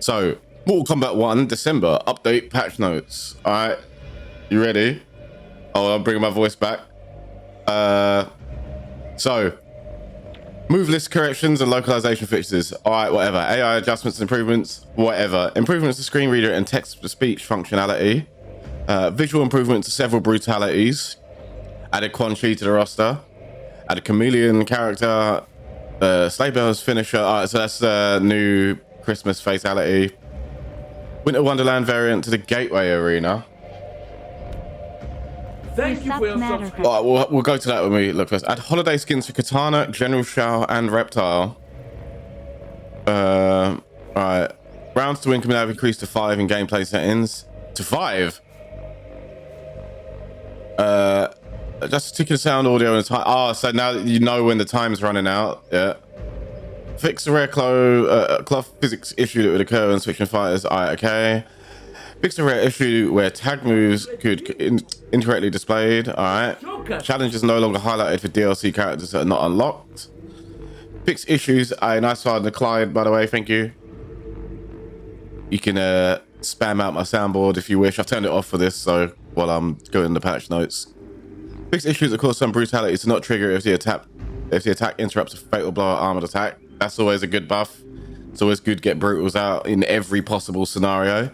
So, Mortal Kombat 1 December update patch notes. All right, you ready? Oh, I'm bringing my voice back. So, move list corrections and localization fixes. All right, whatever. AI adjustments and improvements, whatever. Improvements to screen reader and text-to-speech functionality. Visual improvements to several brutalities. Added Quan Chi to the roster. Added chameleon character. Sleigh Bells finisher. All right, so that's the new Christmas fatality. Winter Wonderland variant to the Gateway Arena. Thank you for your subscription. All right, we'll go to that when we look first. Add holiday skins for Kitana, General Shao, and Reptile. All right. Rounds to win can now be increased to 5 in gameplay settings. To 5? Just particular sound, audio, and time. Oh, so now that you know when the time's running out. Yeah. Fix the rare cloth physics issue that would occur when switching fighters. All right, okay. Fix the rare issue where tag moves could incorrectly displayed. All right. Challenge is no longer highlighted for DLC characters that are not unlocked. Fix issues. Nice one, declined, by the way. Thank you. You can spam out my soundboard if you wish. I've turned it off for this, so while I'm going the patch notes. Fix issues that cause some brutality to not trigger if the attack interrupts a fatal blow or armored attack. That's always a good buff. It's always good to get brutals out in every possible scenario.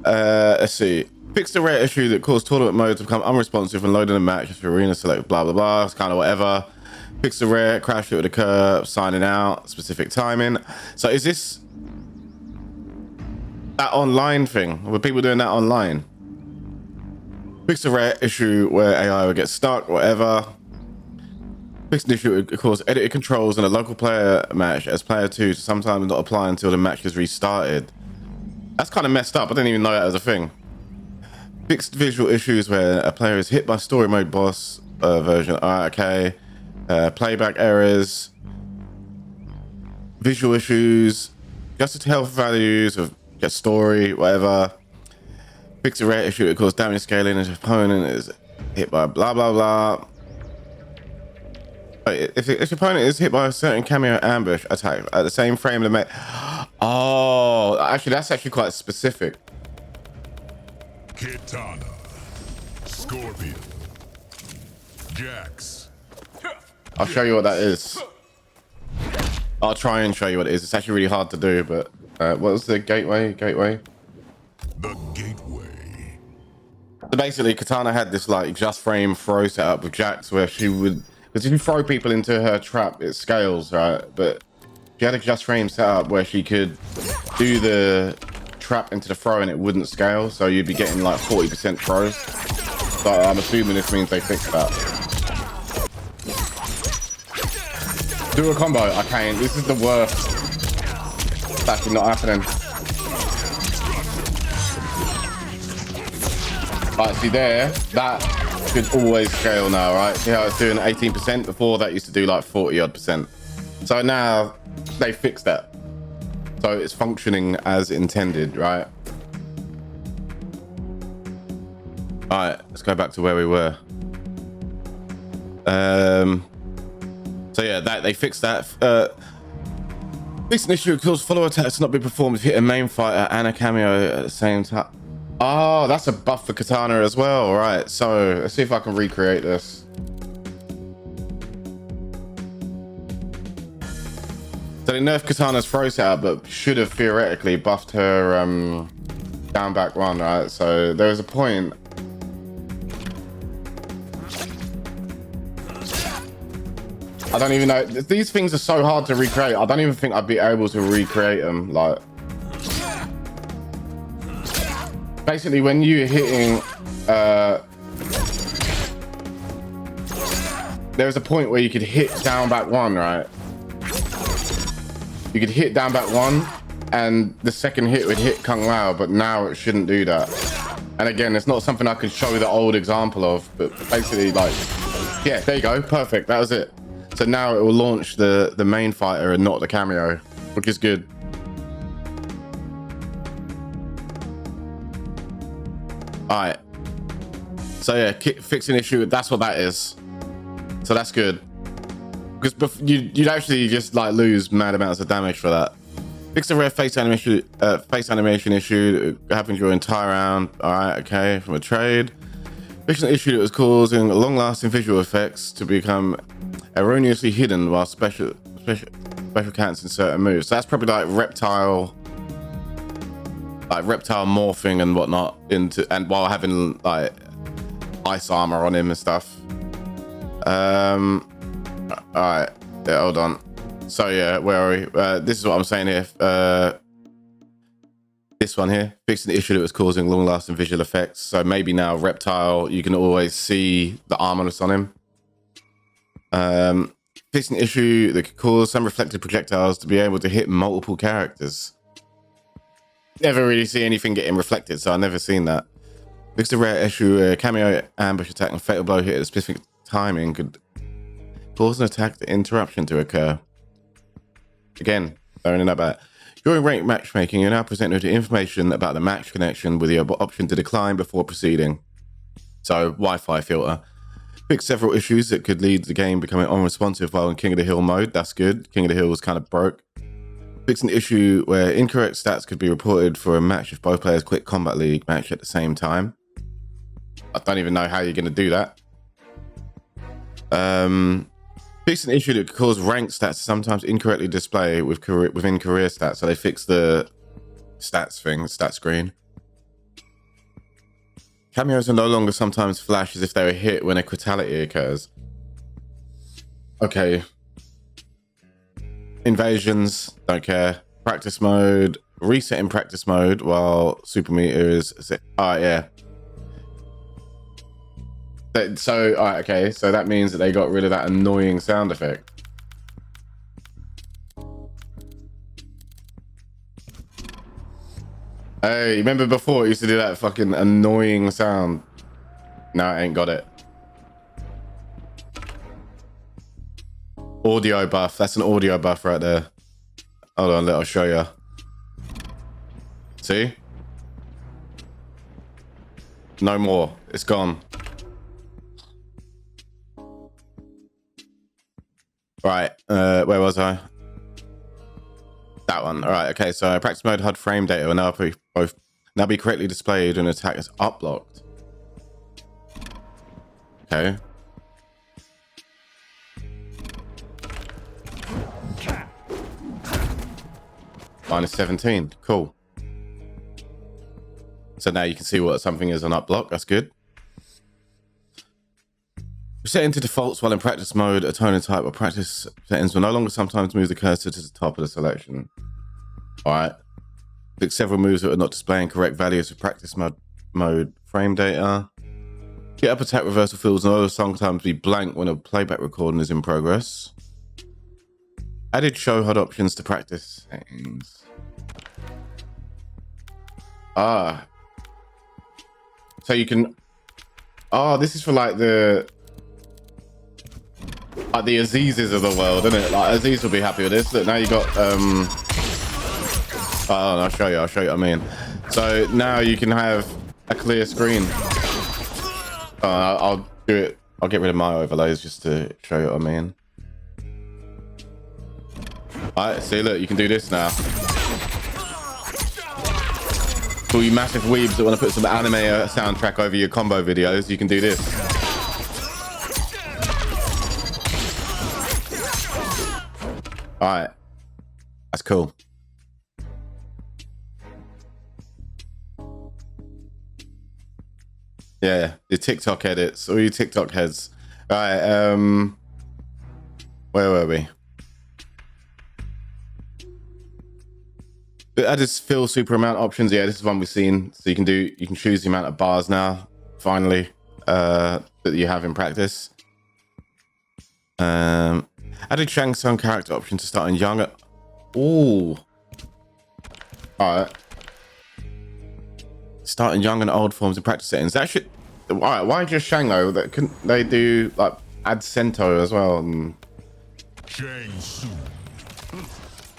Let's see. Fix the rare issue that caused tournament mode to become unresponsive when loading a match for arena select, blah, blah, blah. It's kind of whatever. Fix the rare crash that would occur, signing out, specific timing. So is this that online thing? Were people doing that online? Fix the rare issue where AI would get stuck, whatever. Fix an issue that would cause edited controls in a local player match as player 2 to sometimes not apply until the match is restarted. That's kind of messed up. I didn't even know that was a thing. Fixed visual issues where a player is hit by story mode boss version. Alright, okay. Playback errors. Visual issues. Adjusted health values of story, whatever. Fix a rare issue that causes damage scaling if your opponent is hit by blah, blah, blah. If your opponent is hit by a certain cameo ambush attack at the same frame of the match. Oh, actually, that's actually quite specific. Kitana, Scorpion, Jax. I'll show you what that is. I'll try and show you what it is. It's actually really hard to do, but what was the gateway? The Gateway. So basically, Kitana had this like just frame throw setup with Jax where she would, because if you throw people into her trap, it scales, right? But she had a just frame setup where she could do the trap into the throw and it wouldn't scale, so you'd be getting like 40% throws. So I'm assuming this means they fixed that. Do a combo. I can't. This is the worst. It's actually not happening. Right, see there, that should always scale now, right? See how it's doing 18%? Before that used to do like 40 odd percent. So now they fixed that. So it's functioning as intended, right? All right, let's go back to where we were. So yeah, they fixed that. Fixed an issue that causes follow attacks to not be performed if you hit a main fighter and a cameo at the same time. Oh, that's a buff for Kitana as well. All right, so let's see if I can recreate this. So they nerfed Kitana's throw setup, but should have theoretically buffed her down back one, right? So there was a point. I don't even know. These things are so hard to recreate. I don't even think I'd be able to recreate them. Like, basically, when you're hitting, there was a point where you could hit down back one, right? You could hit down back one, and the second hit would hit Kung Lao, but now it shouldn't do that. And again, it's not something I could show the old example of, but basically, like, yeah, there you go, perfect. That was it. So now it will launch the main fighter and not the cameo, which is good. All right. So yeah, fix an issue. That's what that is. So that's good. Because you'd actually just like lose mad amounts of damage for that. Fix a rare face animation issue that happened during entire round. All right, okay, from a trade. Fix an issue that was causing long-lasting visual effects to become erroneously hidden while special counts in certain moves. So that's probably like reptile morphing and whatnot and while having like ice armor on him and stuff. All right, yeah, hold on. So yeah, where are we? This is what I'm saying here. This one here, fixing the issue that was causing long-lasting visual effects. So maybe now Reptile, you can always see the armorless on him. Fixing the issue that could cause some reflected projectiles to be able to hit multiple characters. Never really see anything getting reflected, so I've never seen that. Fixed a rare issue, a cameo ambush attack and fatal blow hit at a specific timing could cause an attack interruption to occur. Again, don't know about it. During ranked matchmaking, you're now presented with information about the match connection with the option to decline before proceeding. So, Wi-Fi filter. Fix several issues that could lead to the game becoming unresponsive while in King of the Hill mode. That's good. King of the Hill was kind of broke. Fix an issue where incorrect stats could be reported for a match if both players quit Combat League match at the same time. I don't even know how you're going to do that. Fix an issue that could cause ranked stats to sometimes incorrectly display within career stats. So they fix the stat screen. Cameos are no longer sometimes flash as if they were hit when a critality occurs. Okay. Invasions, don't care. Practice mode, reset in practice mode while super meter is set. Alright, yeah. So, alright, okay. So that means that they got rid of that annoying sound effect. Hey, remember before it used to do that fucking annoying sound? No, it ain't got it. Audio buff. That's an audio buff right there. Hold on, I'll show you. See? No more. It's gone. Right. Where was I? That one. All right. Okay. So practice mode HUD frame data will now be correctly displayed when an attack is uplocked. Okay. -17. Cool. So now you can see what something is on uplock. That's good. Set into defaults while in practice mode. A tone and type of practice settings will no longer sometimes move the cursor to the top of the selection. All right. Fix several moves that are not displaying correct values for practice mode frame data. Get up attack reversal fields and sometimes be blank when a playback recording is in progress. Added show HUD options to practice settings. Ah. So you can... Oh, this is for like the Azizes of the world, isn't it? Like Aziz will be happy with this. Look, now you got oh, I'll show you what I mean. So now you can have a clear screen. I'll do it. I'll get rid of my overlays just to show you what I mean. Alright, see, look, you can do this now. For you massive weebs that want to put some anime soundtrack over your combo videos, you can do this. Alright. That's cool. Yeah, your TikTok edits, or your TikTok heads. Alright, where were we? Added fill super amount options. Yeah, this is one we've seen. So you can choose the amount of bars now, finally, that you have in practice. Added Shang Tsung character option to start in younger. Ooh. Alright. Starting young and old forms in practice settings. That should... Alright, why just Shang though? That couldn't they do like add Sento as well? Shang Tsung,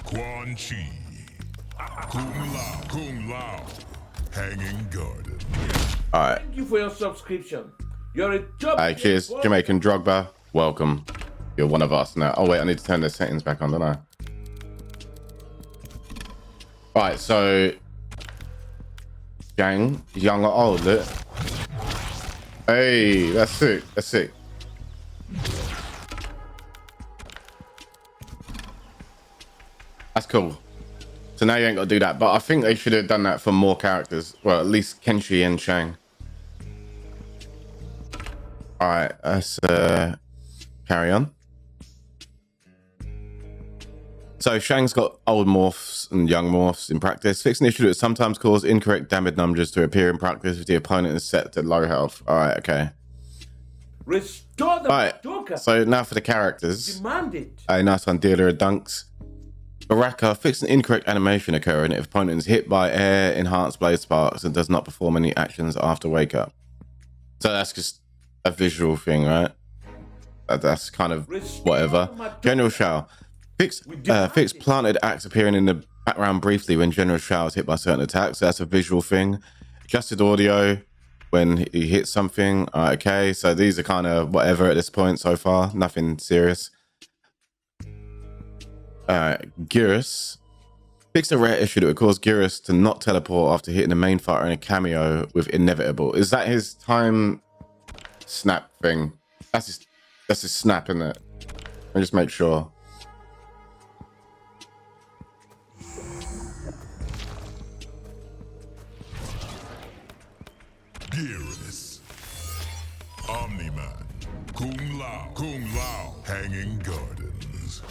Quan Chi, Kung Lao, Hanging Garden. Alright. Thank you for your subscription. You're a job. Alright, cheers. Jamaican Drogba. Welcome. You're one of us now. Oh wait, I need to turn the settings back on, don't I? Right, so Gang, young or old, look. Hey, that's sick. That's sick. That's cool. So now you ain't got to do that, but I think they should have done that for more characters. Well, at least Kenshi and Shang. All right, let's carry on. So Shang's got old morphs and young morphs in practice. Fix an issue that sometimes cause incorrect damage numbers to appear in practice if the opponent is set to low health. All right, okay. Restore the All right, Joker. so now for the characters. Demand it. A nice one, dealer of dunks. Baraka, fix an incorrect animation occurring if opponent is hit by air enhanced blade sparks and does not perform any actions after wake up. So that's just a visual thing, right? That's kind of whatever. General Shao, fix planted axe appearing in the background briefly when General Shao is hit by certain attacks. So that's a visual thing. Adjusted audio when he hits something. Okay, so these are kind of whatever at this point so far. Nothing serious. Geras, fix a rare issue that would cause Geras to not teleport after hitting the main fighter in a cameo with inevitable. Is that his time snap thing? That's his snap, isn't it? Let me just make sure. Geras. Omni-Man. Kung Lao. Hanging Gardens.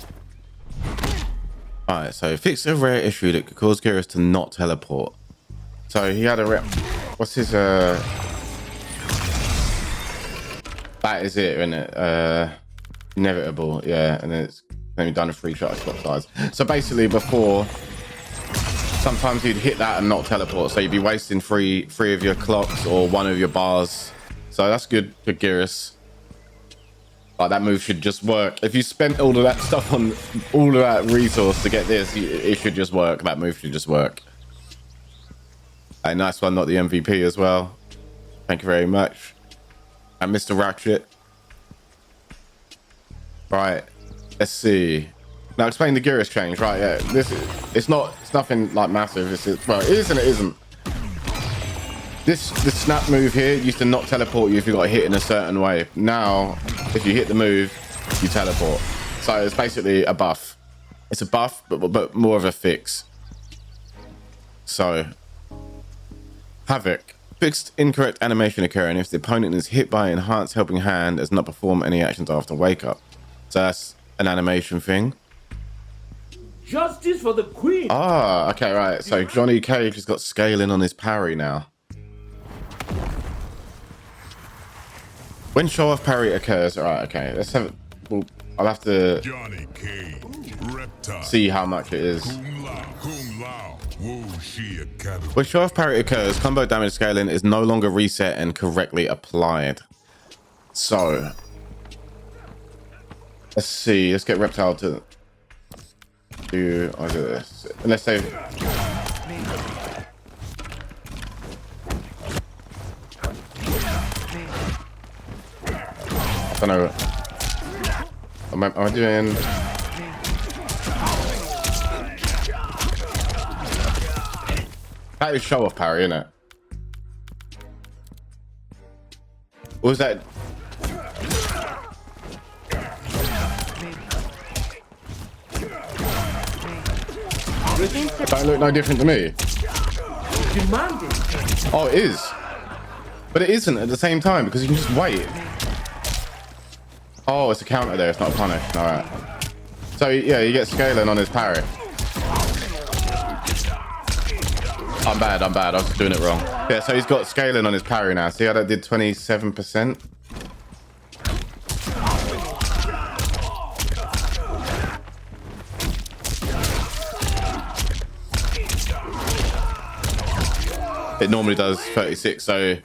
All right, so fix a rare issue that could cause Geras to not teleport. So he had a what's his that is it, isn't it? Inevitable, yeah, and then it's maybe done a free shot clock size. So basically before, sometimes you'd hit that and not teleport, so you'd be wasting three of your clocks or one of your bars. So that's good for Geras. Like that move should just work. If you spent all of that stuff on all of that resource to get this, it should just work. That move should just work. A nice one, not the MVP as well. Thank you very much. And Mr. Ratchet. Right, let's see. Now explain the Geras change, right? Yeah, it's nothing like massive. Well, it is and it isn't. This snap move here used to not teleport you if you got hit in a certain way. Now, if you hit the move, you teleport. So it's basically a buff. It's a buff, but more of a fix. So, Havik. Fixed incorrect animation occurring if the opponent is hit by an enhanced helping hand does not perform any actions after wake up. So that's an animation thing. Justice for the Queen. Ah, okay, right. So Johnny Cage has got scaling on his parry now. When show off parry occurs, all right, okay, let's have it. Well, I'll have to Johnny Cage. Reptile. see how much it is. Kung Lao. Wu-Shi Academy. When show off parry occurs, combo damage scaling is no longer reset and correctly applied. So, let's see. Let's get Reptile to do this. And let's say. I don't know. Am I doing? That is show off parry, isn't it? What was that? Don't look no different to me. Demanding. Oh, it is. But it isn't at the same time because you can just wait. Oh, it's a counter there. It's not a punish. All right. So, yeah, you get scaling on his parry. I'm bad. I was doing it wrong. Yeah, so he's got scaling on his parry now. See how that did 27%? It normally does 36, so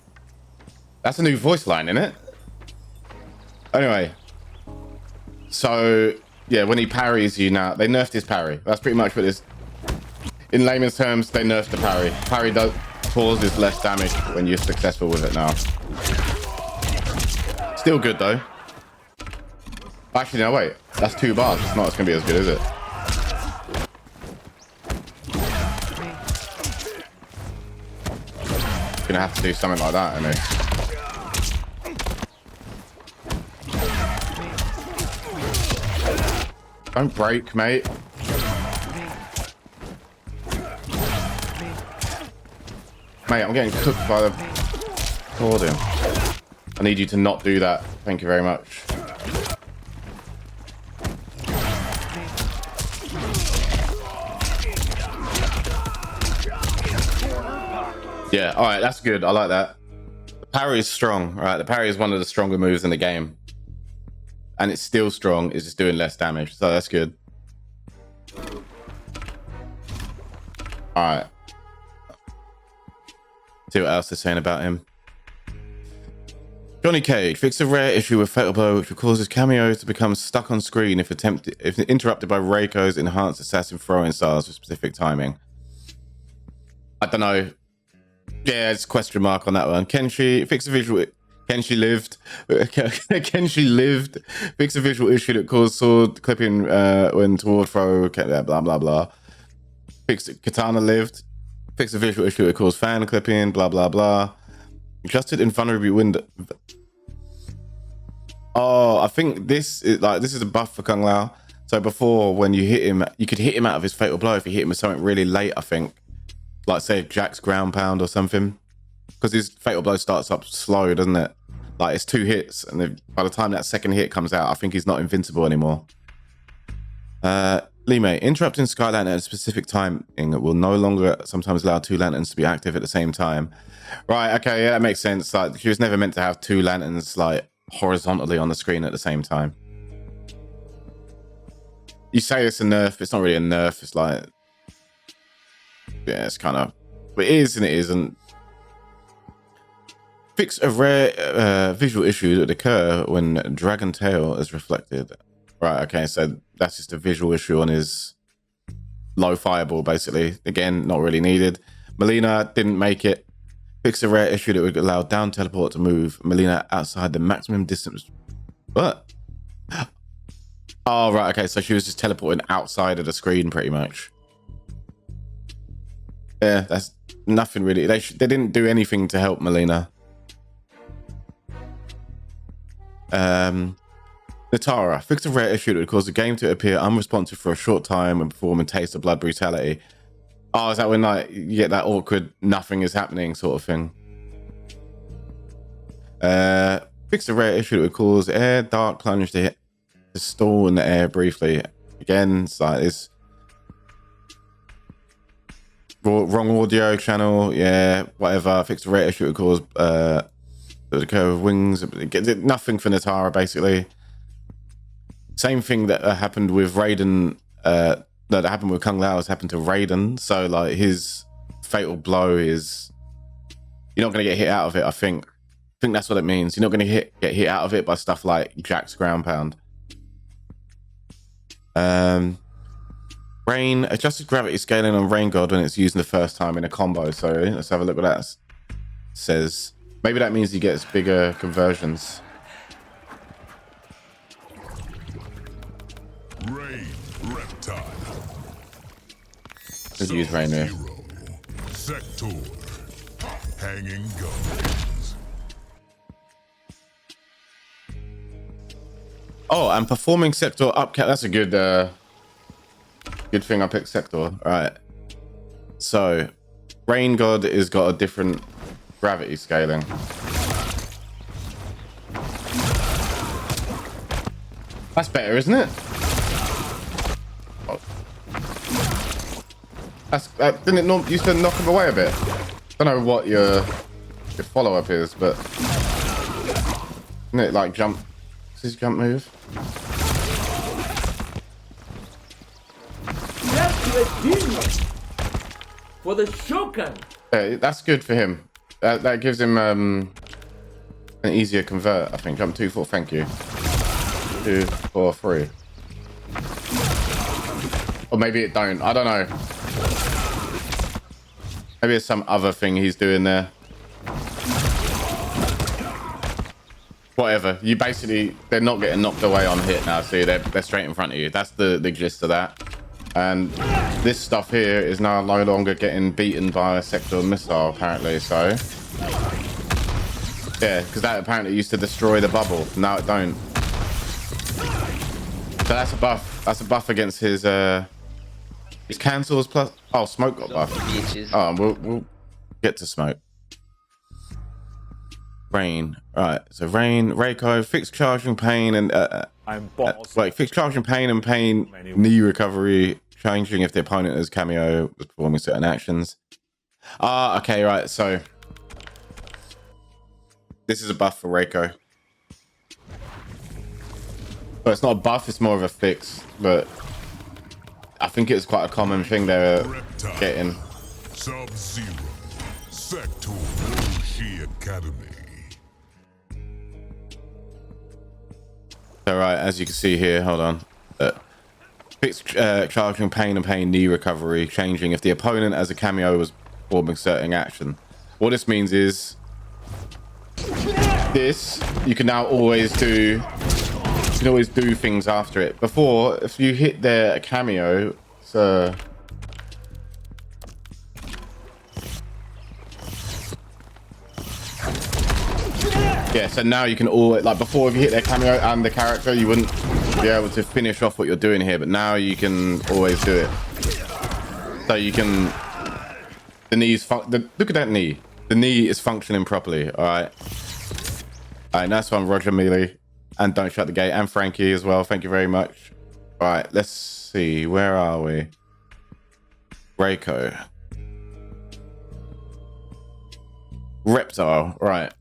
that's a new voice line, isn't it? Anyway, so yeah, when he parries you now, they nerfed his parry. That's pretty much what it is. In layman's terms, they nerfed the parry. Parry does causes less damage when you're successful with it now. Still good though. Actually, no, wait. That's 2 bars. It's not gonna be as good, is it? Gonna have to do something like that, isn't he? Don't break, mate. Mate, I'm getting cooked by the Gordon. I need you to not do that. Thank you very much. Yeah, all right, that's good. I like that. The parry is strong, right? The parry is one of the stronger moves in the game. And it's still strong, it's just doing less damage. So that's good. All right. See what else they're saying about him. Johnny Cage fixed a rare issue with Fatal Blow, which causes cameos to become stuck on screen if interrupted by Reiko's enhanced assassin throwing styles with specific timing. I don't know. Yeah, it's a question mark on that one. Kenshi fixed a visual. Kenshi lived. Kenshi lived. Fixed a visual issue that caused sword clipping when toward throw. Blah blah blah. Fixed Kitana lived. Fix a visual issue that caused fan clipping, blah blah blah. Adjusted invulnerability window. Oh, I think this is a buff for Kung Lao. So before, when you hit him, you could hit him out of his fatal blow if you hit him with something really late, I think. Like say Jack's ground pound or something. Because his fatal blow starts up slow, doesn't it? Like it's 2 hits, and then by the time that second hit comes out, I think he's not invincible anymore. Lee May, interrupting Sky Lantern at a specific timing will no longer sometimes allow 2 lanterns to be active at the same time. Right, okay, yeah, that makes sense. Like she was never meant to have 2 lanterns like horizontally on the screen at the same time. You say it's a nerf, it's not really a nerf, it's like, yeah, it's kind of, it is and it isn't. Fix a rare visual issue that occur when Dragon Tail is reflected. Right, okay, so that's just a visual issue on his low fireball, basically. Again, not really needed. Mileena didn't make it. Fix a rare issue that would allow down teleport to move Mileena outside the maximum distance. What? Oh, right, okay, so she was just teleporting outside of the screen, pretty much. Yeah, that's nothing really. They didn't do anything to help Mileena. Nitara, fix a rare issue that would cause the game to appear unresponsive for a short time and perform a taste of blood brutality. Oh, is that when like you get that awkward nothing is happening sort of thing? Fix a rare issue that would cause air dark plunge to stall in the air briefly. Again, it's like this wrong audio channel. Yeah, whatever. Fix a rare issue that would cause that would occur with wings. Nothing for Nitara basically. Same thing that happened with Raiden, that happened with Kung Lao has happened to Raiden. So like his fatal blow is, you're not going to get hit out of it. I think that's what it means. You're not going to get hit out of it by stuff like Jack's ground pound. Rain, adjusted gravity scaling on Rain God when it's used the first time in a combo. So let's have a look what that says. Maybe that means he gets bigger conversions. Rain, Reptile. Could use Rain here. Sektor, hanging guns. Oh, and performing Sektor upcat. That's a good thing I picked Sektor. All right. So, Rain God has got a different gravity scaling. That's better, isn't it? Didn't it used to knock him away a bit? Don't know what your follow-up is, but isn't it like jump? What's his jump move? That's the genius for the Shogun. Yeah, that's good for him. That gives him an easier convert, I think. Jump 2, 4, thank you. 2, 4, 3. Or maybe it don't. I don't know. Maybe it's some other thing he's doing there. Whatever. You basically, they're not getting knocked away on hit now. See, they're straight in front of you. That's the gist of that. And this stuff here is now no longer getting beaten by a Sektor missile, apparently. So Yeah, because that apparently used to destroy the bubble. Now it don't. So that's a buff. That's a buff against his cancels plus. Oh, smoke got buff. Oh, we'll get to smoke. Rain. Right. So Rain, Reiko, fixed charging pain and fixed charging pain and pain knee recovery, changing if the opponent is cameo was performing certain actions. Okay, right. So this is a buff for Reiko. But it's not a buff, it's more of a fix. But I think it's quite a common thing they're getting. Sub-Zero, Sektor, Roshi Academy. So right, as you can see here, hold on. Fixed charging pain and pain knee recovery, changing if the opponent as a cameo was performing certain action. What this means is this, you can now always do, you can always do things after it. Before, if you hit their cameo, so yeah, so now you can always, like before, if you hit their cameo and the character, you wouldn't be able to finish off what you're doing here, but now you can always do it. So you can, the knee's, look at that knee. The knee is functioning properly, all right? All right, nice one, Roger Mealy. And Don't Shut the Gate, and Frankie as well. Thank you very much. All right, let's see. Where are we? Reiko. Reptile, right.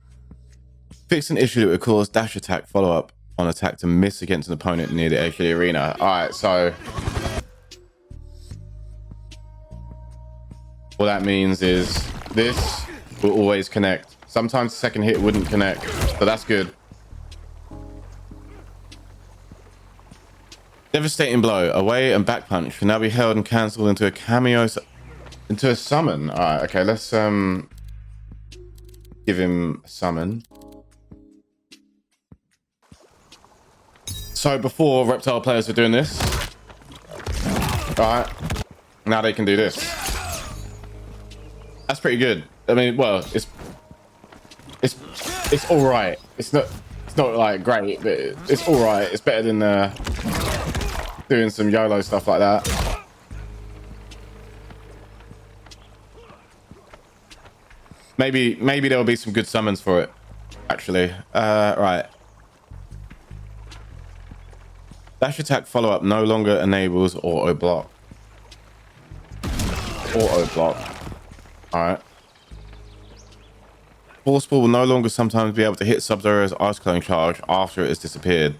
Fix an issue that would cause dash attack follow-up on attack to miss against an opponent near the edge of the arena. All right, so what that means is this will always connect. Sometimes the second hit wouldn't connect, so that's good. Devastating blow. Away and back punch can now be held and cancelled into a cameo, into a summon. All right, okay, let's give him a summon. So before, Reptile players were doing this. All right, now they can do this. That's pretty good. I mean, well, it's all right. It's not like great, but it's all right. It's better than doing some YOLO stuff like that. Maybe there'll be some good summons for it, actually. Right. Dash attack follow-up no longer enables auto block. Auto block. Alright. Forceful will no longer sometimes be able to hit Sub-Zero's Ice Clone charge after it has disappeared.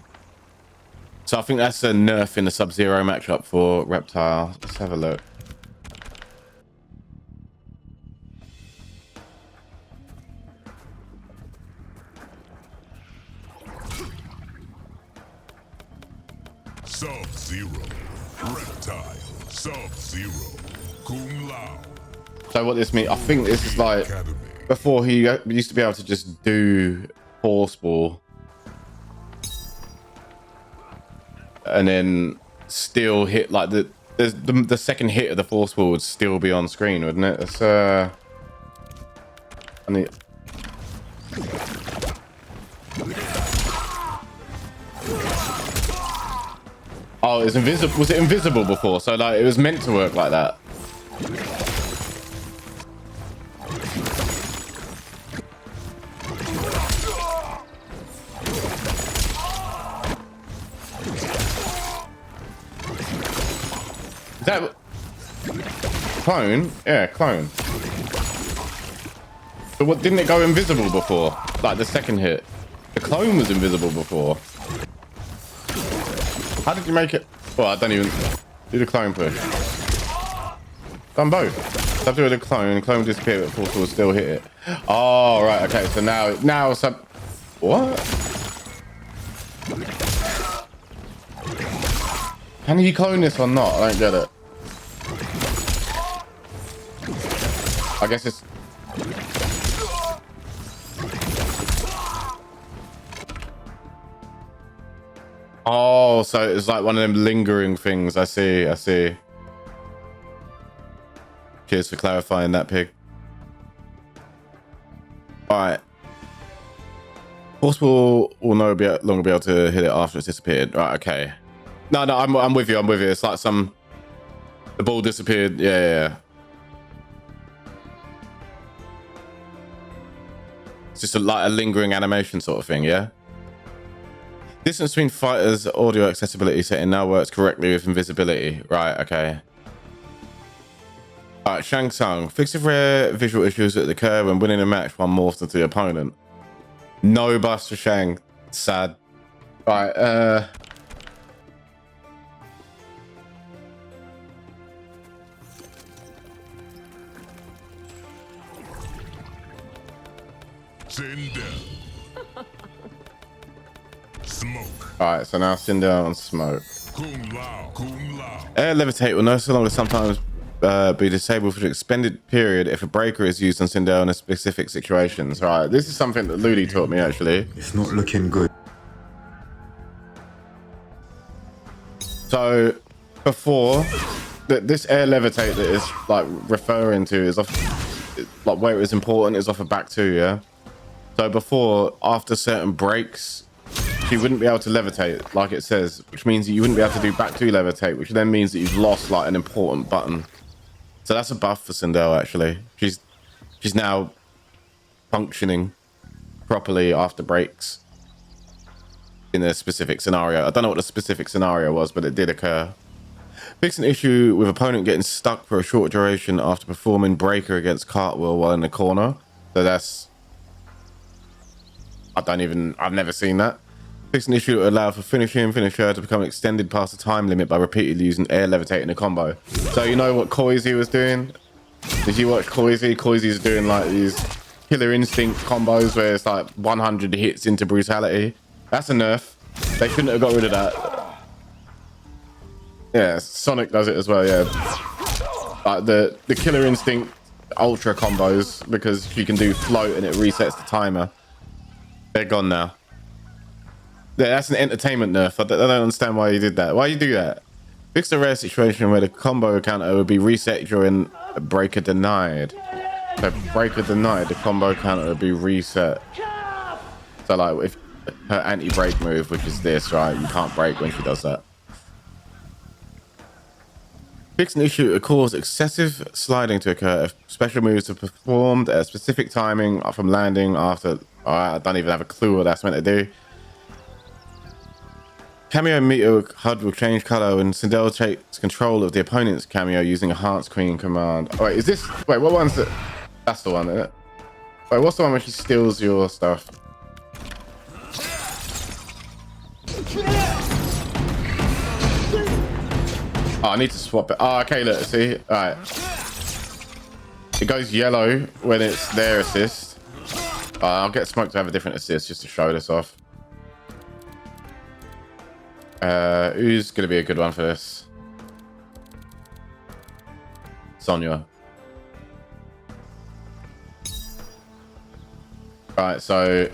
So I think that's a nerf in the Sub-Zero matchup for Reptile. Let's have a look. Sub-Zero, Reptile, Sub-Zero, Kung Lao. So what this means, I think this is like, before he used to be able to just do Force Ball and then still hit like the second hit of the Force Ball would still be on screen, wouldn't it? It's I need. Oh, it's invisible. Was it invisible before? So like it was meant to work like that. Is that clone? Yeah, clone. But what, didn't it go invisible before? Like the second hit. The clone was invisible before. How did you make it? Well, I don't even do the clone push. Done both. So I do the clone disappear, but Force will still hit it. Oh, right. Okay. So now some. What? Can you clone this or not? I don't get it. I guess it's. Oh, so it's like one of them lingering things. I see. Cheers for clarifying that, Pig. All right. Force will no longer be able to hit it after it's disappeared. Right, okay. No, I'm with you. I'm with you. It's like the ball disappeared. Yeah. It's just like a lingering animation sort of thing, yeah? Distance between fighters' audio accessibility setting now works correctly with invisibility. Right, okay. Alright, Shang Tsung. Fix the rare visual issues that occur when winning a match one morphs into the opponent. No bust for Shang. Sad. Alright, Sindel. Smoke. Alright, so now Sindel and Smoke. Kung Lao. Air levitate will no longer sometimes be disabled for an extended period if a breaker is used on Sindel in a specific situations. Right, this is something that Ludi taught me actually. It's not looking good. So before this air levitate that is like referring to is off, like where it was important is off of back two, yeah. So before, after certain breaks, she wouldn't be able to levitate like it says, which means that you wouldn't be able to do back two levitate, which then means that you've lost like an important button. So that's a buff for Sindel actually. She's now functioning properly after breaks in a specific scenario. I don't know what the specific scenario was, but it did occur. Fix an issue with opponent getting stuck for a short duration after performing breaker against cartwheel while in the corner. So that's, I've never seen that. Fix an issue that allow for finisher to become extended past the time limit by repeatedly using air levitate in a combo. So you know what Koizi was doing? Did you watch Koizi? Koizi's doing like these killer instinct combos where it's like 100 hits into brutality. That's a nerf. They shouldn't have got rid of that. Yeah, Sonic does it as well, yeah. Like the killer instinct ultra combos, because she can do float and it resets the timer. They're gone now. Yeah, that's an entertainment nerf. I don't understand why you did that. Why you do that? Fix a rare situation where the combo counter would be reset during a breaker denied. So breaker denied, the combo counter would be reset. So like if her anti-break move, which is this, right? You can't break when she does that. Fix an issue that cause excessive sliding to occur if special moves are performed at a specific timing from landing after. Alright, I don't even have a clue what that's meant to do. Cameo meter HUD will change color when Sindel takes control of the opponent's cameo using a Hearts Queen command. Oh, wait, is this? Wait, what one's it? That's the one, isn't it? Wait, what's the one where she steals your stuff? Oh, I need to swap it. Oh, okay, look, see? Alright. It goes yellow when it's their assist. I'll get Smoke to have a different assist just to show this off. Who's going to be a good one for this? Sonya. Alright, so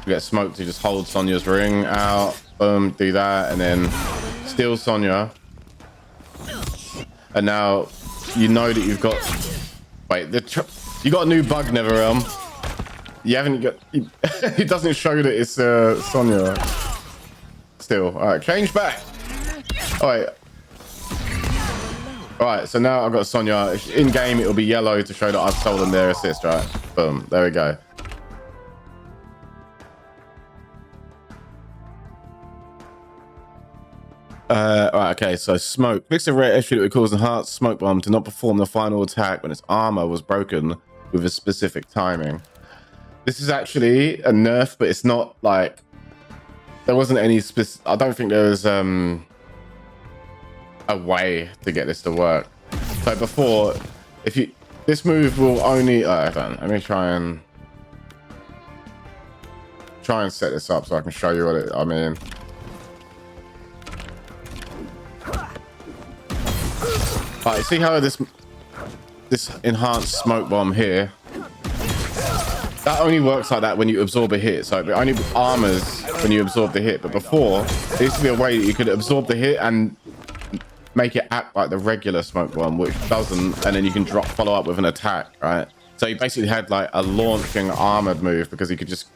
we get Smoke to just hold Sonya's ring out. Boom, do that, and then steal Sonya. And now you know that you've got... Wait, you got a new bug, NetherRealm. You haven't got... It doesn't show that it's Sonya. Still. Alright, change back. Alright. Alright, so now I've got Sonya. In game, it'll be yellow to show that I've stolen their assist, right? Boom. There we go. Alright, okay, so Smoke. Fix a rare issue that would cause the Heart's Smoke Bomb to not perform the final attack when its armor was broken with a specific timing. This is actually a nerf, but it's not like... There wasn't any specific... I don't think there was a way to get this to work. So before, if you... This move will only... I don't know. Let me try and set this up so I can show you what I mean. Alright, see how this enhanced smoke bomb here, that only works like that when you absorb a hit. So it only armors when you absorb the hit. But before, there used to be a way that you could absorb the hit and make it act like the regular smoke bomb, which doesn't, and then you can follow up with an attack, right? So he basically had like a launching armored move because he could just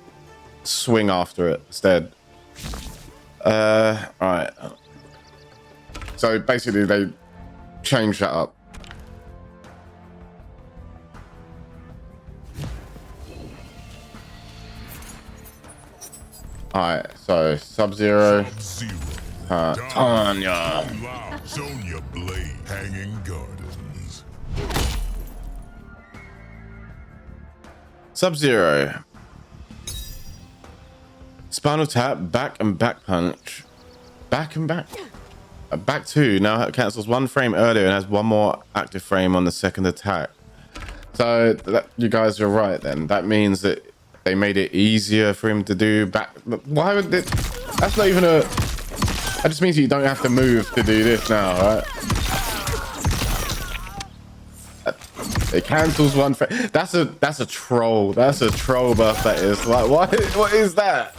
swing after it instead. Alright. So basically they changed that up. Alright, so Sub-Zero. Sonya. Sonya blade. Hanging gardens. Sub-Zero. Spinal tap, back and back punch. Back and back. Back 2 now cancels 1 frame earlier and has 1 more active frame on the second attack. So that, you guys are right then. That means that they made it easier for him to do back. Why would it? That's not even a. That just means you don't have to move to do this now, right? It cancels 1 frame. That's a troll. That's a troll buff. That is like what is that?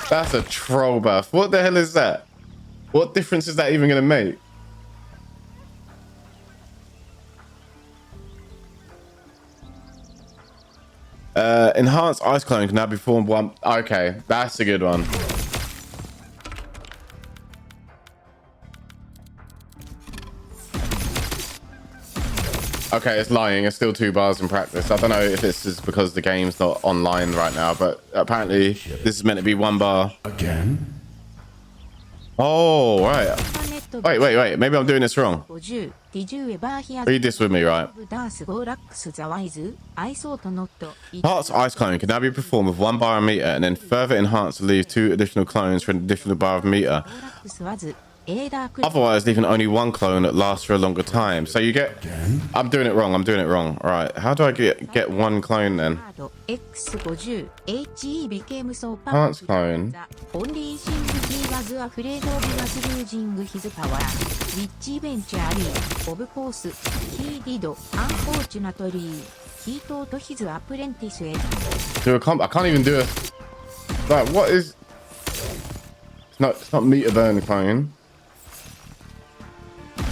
That's a troll buff. What the hell is that? What difference is that even going to make? Enhanced ice clone can now be formed 1. Okay, that's a good one. Okay, it's lying. It's still 2 bars in practice. I don't know if this is because the game's not online right now, but apparently this is meant to be 1 bar. Again? Oh, right. Wait. Maybe I'm doing this wrong. Read this with me, right? Heart's ice clone can now be performed with 1 bar of meter and then further enhanced to leave 2 additional clones for an additional bar of meter. Otherwise, leaving only 1 clone that lasts for a longer time. So you get... I'm doing it wrong. All right. How do I get 1 clone then? Heart's clone. Do a comp. I can't even do it. Like, what is... It's not meter burn clone.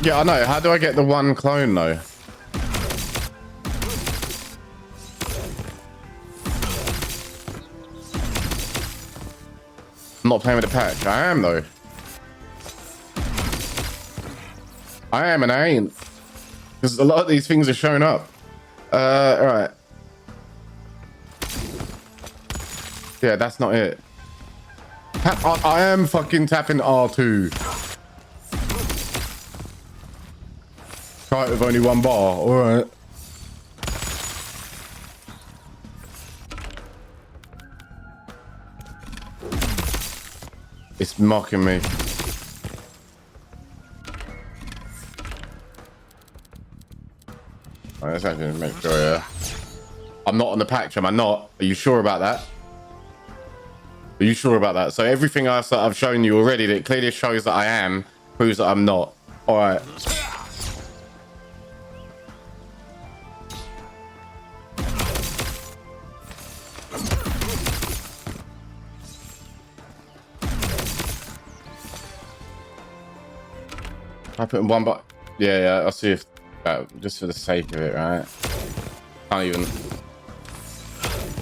Yeah, I know. How do I get the 1 clone though? I'm not playing with the patch. I am though. I am and I ain't. Because a lot of these things are showing up. Alright. Yeah, that's not it. I am fucking tapping R2. Try it with only 1 bar. Alright. It's mocking me. Right, let's actually make sure, yeah. I'm not on the patch, am I not? Are you sure about that? Are you sure about that? So everything else that I've shown you already that clearly shows that I am proves that I'm not. All right. I put in 1 bar. Yeah. I'll see if just for the sake of it, right? Can't even.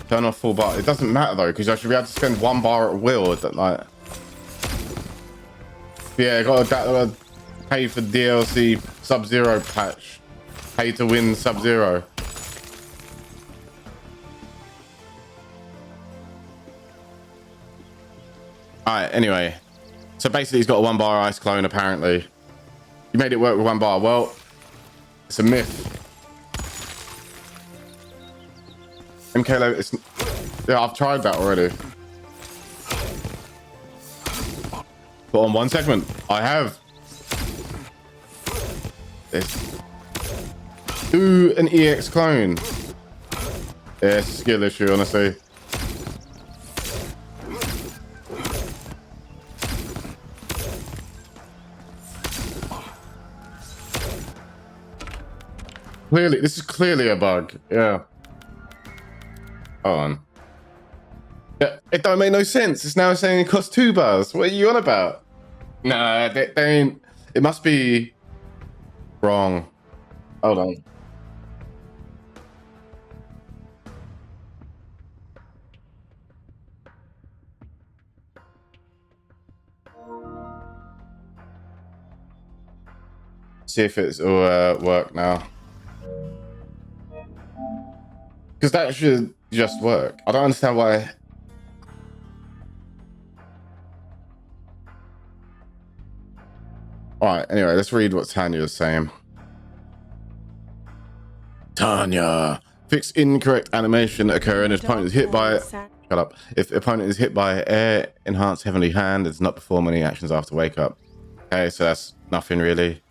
Turn off 4 bar. It doesn't matter though, because I should be able to spend 1 bar at will. Like, yeah, gotta pay for DLC Sub-Zero patch. Pay to win Sub-Zero. Alright, anyway. So basically he's got a 1 bar ice clone apparently. You made it work with 1 bar. Well, it's a myth. MK low, it's... Yeah, I've tried that already. But on 1 segment, I have. Do an EX clone. Yeah, it's a skill issue, honestly. Clearly, this is clearly a bug. Yeah. Hold on. Yeah, it don't make no sense. It's now saying it costs 2 bars. What are you on about? Nah, they ain't. It must be wrong. Hold on. See if it's all work now. Because that should just work. I don't understand why. All right, anyway, let's read what Tanya is saying. Tanya, fix incorrect animation occurring if opponent is hit by... Shut up. If opponent is hit by air enhanced heavenly hand, it does not perform any actions after wake up. Okay, so that's nothing really.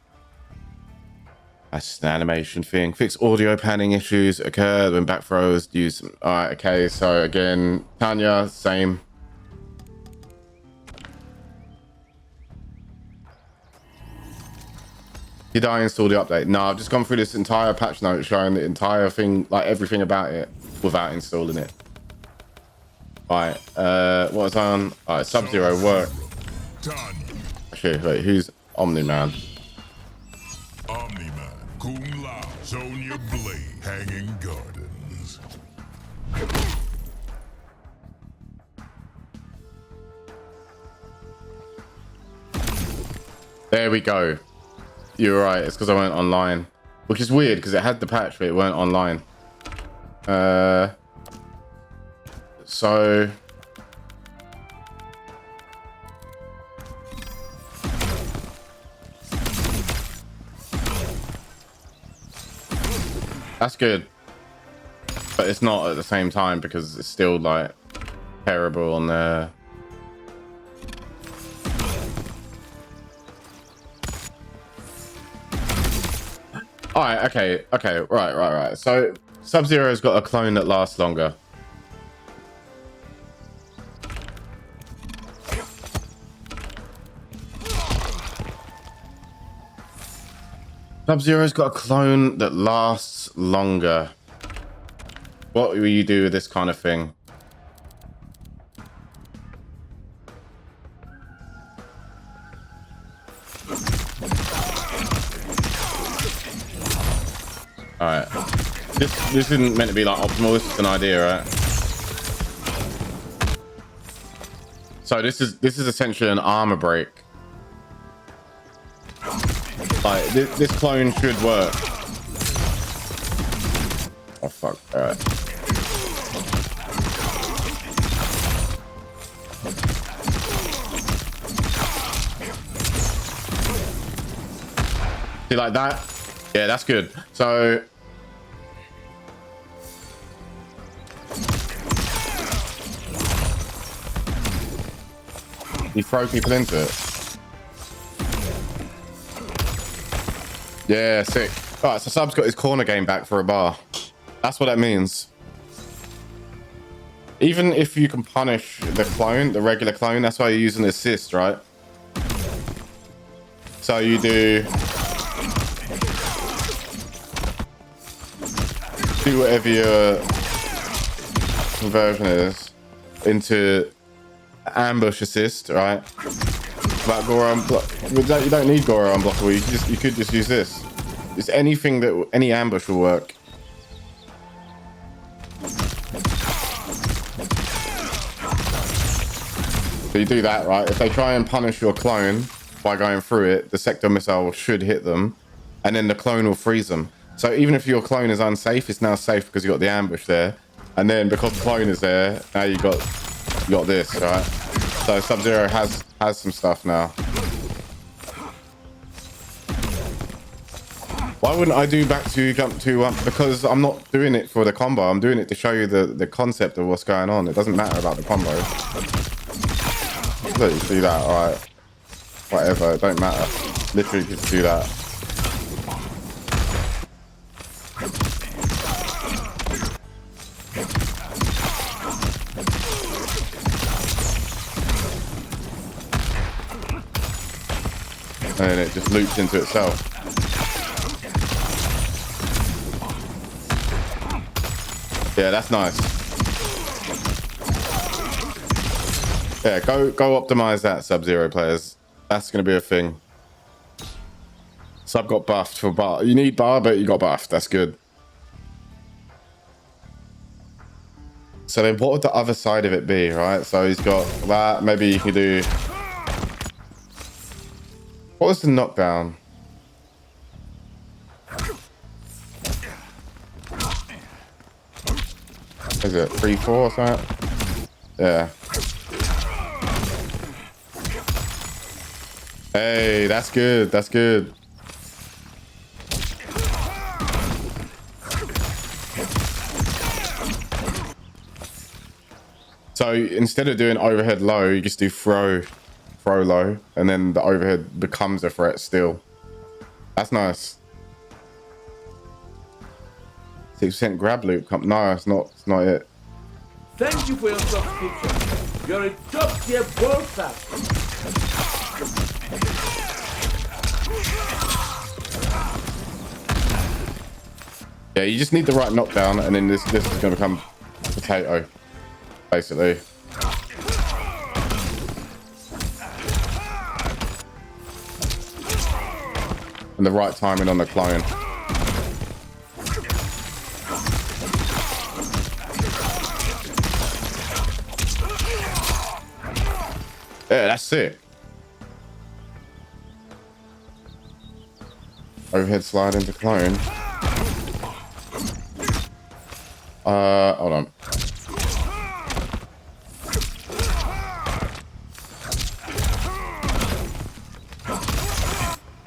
That's an animation thing. Fix audio panning issues occur when back throws use. All right, okay, so again, Tanya, same. Did I install the update? No, I've just gone through this entire patch note showing the entire thing, like everything about it, without installing it. All right, what was I on? All right, Sub-Zero work. Actually, wait, who's Omni-Man? Omni-Man, Kung Lao, Sonya Blade, Hanging Gardens. There we go. You're right, it's because I went online, which is weird because it had the patch but it weren't online. So that's good, but it's not at the same time because it's still like terrible on there. All right, okay, right. So Sub-Zero's got a clone that lasts longer. Sub-Zero's got a clone that lasts longer. What will you do with this kind of thing? All right, this isn't meant to be like optimal. This is an idea, right? So this is essentially an armor break. Like this clone should work. Oh fuck! All right. See like that? Yeah, that's good. So. You throw people into it. Yeah, sick. All right, so Sub's got his corner game back for a bar. That's what that means. Even if you can punish the clone, the regular clone, that's why you use an assist, right? So you do whatever your conversion is into ambush assist, right? But Goro you don't need Goro unblockable. You could just use this. It's anything that any ambush will work. So you do that, right? If they try and punish your clone by going through it, the Sektor missile should hit them, and then the clone will freeze them. So even if your clone is unsafe, it's now safe because you got the ambush there, and then because the clone is there, now you got this, right? So Sub-Zero has some stuff now. Why wouldn't I do back to jump to because I'm not doing it for the combo. I'm doing it to show you the concept of what's going on. It doesn't matter about the combo. Look, you see that, all right? Whatever, it don't matter. Literally just do that. And then it just loops into itself. Yeah, that's nice. Yeah, go optimize that, Sub-Zero players. That's going to be a thing. Sub got buffed for bar. You need bar, but you got buffed. That's good. So then what would the other side of it be, right? So he's got that. Maybe you can do... What was the knockdown? Is it 3-4 or something? Yeah. Hey, that's good. That's good. So instead of doing overhead low, you just do throw low, and then the overhead becomes a threat still. That's nice. 6% grab loop. No, it's not. It's not it. Thank you for your subscription. You're a top tier world class. Yeah, you just need the right knockdown, and then this is going to become potato, basically. And the right timing on the clone. Yeah, that's it. Overhead slide into clone. Hold on.